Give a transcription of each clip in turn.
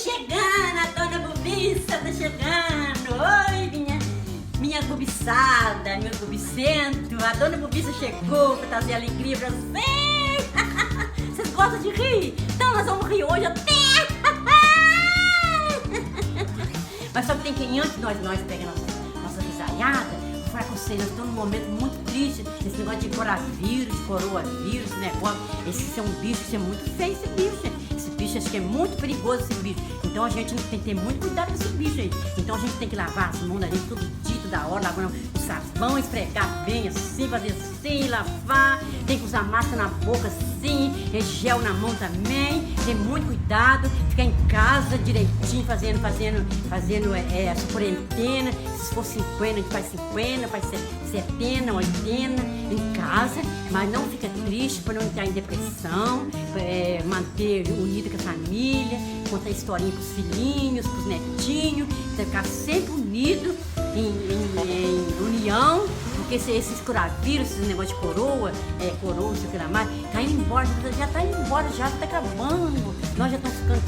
chegando, a dona Bubiça tá chegando. Oi, minha bubiçada, meu bubicento. A dona Bubiça chegou pra trazer alegria pra vocês. Vocês gostam de rir? Então nós vamos rir hoje até. Mas só que tem que antes nós pegamos nossa risaiada, vou falar com vocês, nós estamos num momento muito triste, esse negócio de coronavírus, coroavírus, esse negócio, esse é um bicho, isso é muito feio esse bicho, acho que é muito perigoso esse bicho, então a gente tem que ter muito cuidado com esse bicho aí, então a gente tem que lavar as mãos da gente todo dia, toda hora, lavando o sabão, esfregar bem assim, fazer assim, lavar, tem que usar máscara na boca assim, gel na mão também, ter muito cuidado, ficar em casa direitinho, fazendo a quarentena, se for 50, a gente faz 50, faz 70, 80, em casa, mas não fica triste para não entrar em depressão, manter unido com a família, contar historinha pros filhinhos, pros netinhos, ficar sempre unido, em união, porque esses coronavírus, esses negócios de coroa, não sei o que lá mais, tá indo embora, já tá indo embora, já tá acabando, nós já estamos ficando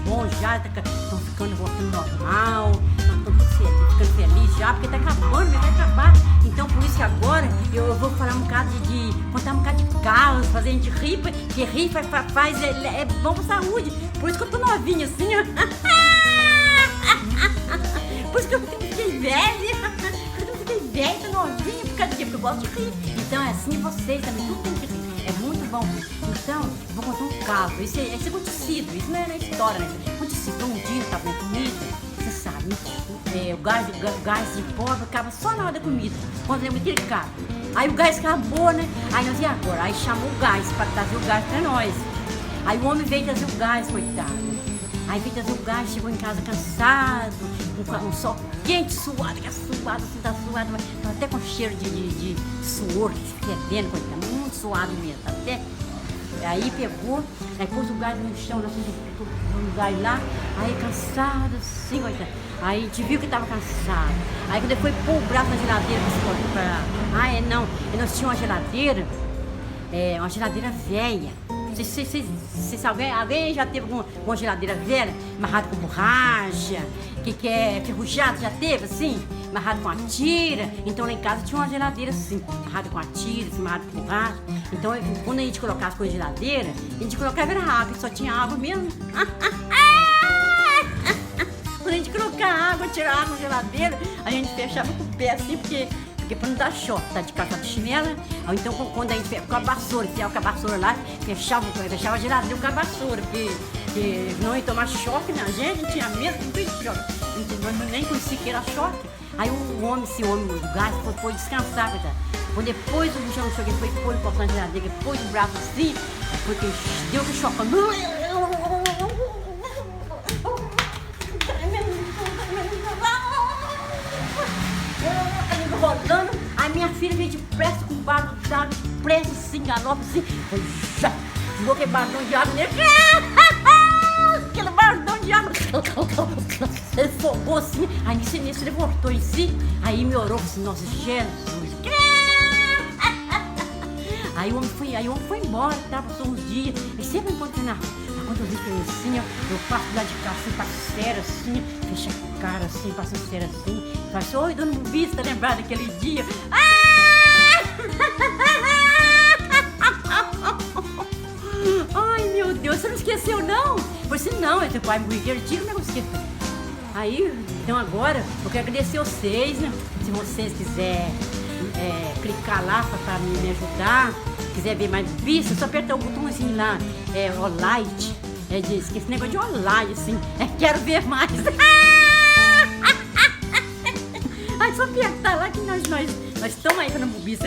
bom, já estamos ficando voltando normal, nós estamos ficando felizes já, porque tá acabando, vai acabar. Então por isso que agora eu vou falar um bocado contar um bocado de caos, fazer a gente rir, porque rir é bom pra saúde, por isso que eu tô novinha assim, ó. Por isso que eu fiquei velha, tô novinha, por causa de quê? Porque eu gosto de rir. Então é assim vocês também, tudo tem que rir, é muito bom. Então, eu vou contar um caso, isso é acontecido, isso não é história, né? Acontecido, um dia eu tava na comida, você sabe, né? O gás de pobre acaba só na hora da comida, quando é muito delicado. Aí o gás acabou, né? Aí nós, e agora? Aí chamou o gás, pra trazer o gás pra nós. Aí o homem veio trazer o gás, coitado. Aí veio trazer o gás, chegou em casa cansado, com um sol quente, suado, assim, tá suado, mas tá até com cheiro de suor, fedendo, coitado, muito suado mesmo, tá até. Aí pegou, aí pôs o gás no chão, nós fomos o gás lá, aí cansado assim, coitado. Aí a gente viu que tava cansado. Aí quando ele foi pôr o braço na geladeira nós tínhamos uma geladeira velha. Alguém já teve alguma geladeira velha, amarrada com borracha, que é ferrujada, já teve assim? Amarrado com a tira. Então lá em casa tinha uma geladeira assim, amarrada com a tira, assim, amarrada com borracha. Então quando a gente colocava as coisas na geladeira, a gente colocava era água, só tinha água mesmo. Quando a gente colocava água, tirava água na geladeira, a gente fechava com o pé assim, porque pra não dar choque, tá de calça de chinela. Ou então quando a gente com a vassoura, enfiava com a vassoura lá, fechava a geladeira com a vassoura, porque não ia tomar choque na gente, não tinha medo de choque. Nós nem conhecia que era choque. Aí esse homem do gás foi descansar, coitado. Quando depois o bicho não choque, ele foi pôr o copo na geladeira, pôs o braço assim, porque deu que choque. Rodando, a minha filha veio depressa com o barco d'água, depressa assim, galope assim, já jogou aquele bardão de água nele, aquele bardão de água, ele fogou assim, aí nisso ele voltou em si, aí me orou assim, nossa, Jesus, aí o homem foi embora, tá, passou uns dias, e sempre encontrei na rua. Quando eu vi que ele assim, eu passo lá de cá assim, passo cera assim, fecha a cara assim, passo cera assim, falo assim, oi, dona Bubiça, tá lembrado daquele dia? Ai, meu Deus, você não esqueceu não? Eu falei assim, não, teu pai morreu aquele dia, como é que eu esqueci? Aí, então agora, eu quero agradecer vocês, né? Se vocês quiserem clicar lá pra me ajudar, quiser ver mais Bubiça, só apertar o botãozinho lá, o like, esse negócio de online, assim, quero ver mais. Aí só apertar lá que nós estamos aí com a Bubiça.